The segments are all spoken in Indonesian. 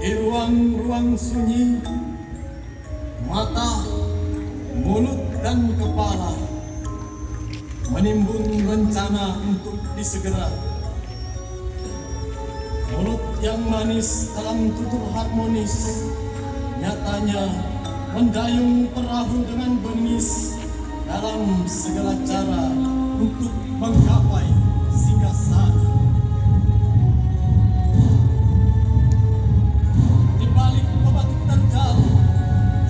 Di ruang-ruang sunyi, mata, mulut, dan kepala menimbun rencana untuk disegera. Mulut yang manis dalam tutur harmonis nyatanya mendayung perahu dengan bengis dalam segala cara untuk menggapai singgasana. Di balik bebatu terjal,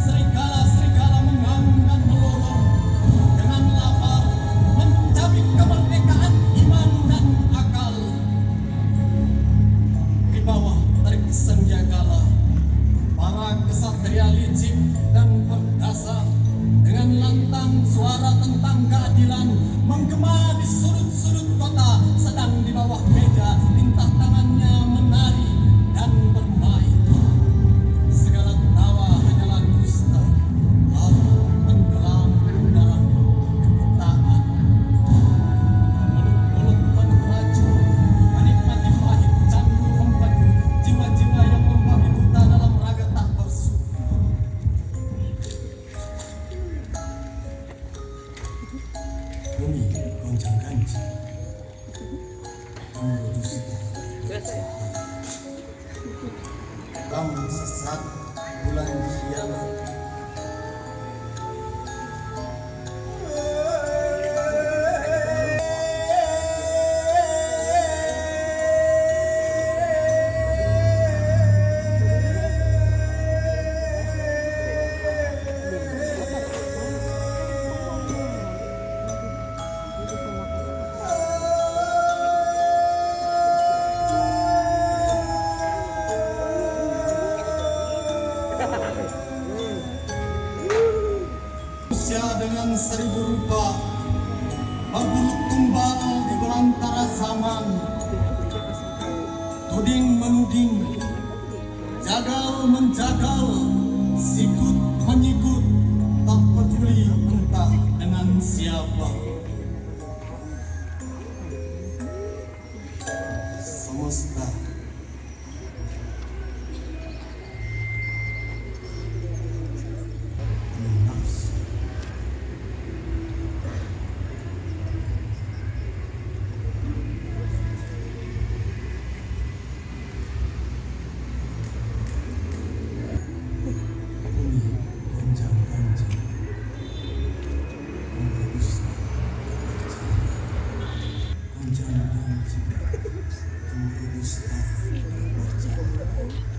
serigala-serigala mengamuk dan melolong dengan lapar mencabik kemerdekaan iman dan akal. Di bawah terik senjagala, para kesatria licik dan berdasa dengan lantang suara tentang keadilan menggema di sudut-sudut kota, sedang di bawah meja lintah tangannya menari dan bermain. Segala tawa hanyalah dusta, lalu tenggelam dalam kebutaan. Mulut-mulut penuh racun menikmati pahit candu mempadu jiwa-jiwa yang membabi buta dalam raga tak bersyukur. Bumi gonjang-ganjing, kamu dusta, kamu sesat, bulan hianat. Manusia dengan seribu rupa berbulu tumbal di belantara zaman, tuding menuding, jagal menjagal, sikut menyikut, tak peduli entah dengan siapa. Semesta jangan janji, tunggu dusta berjalan.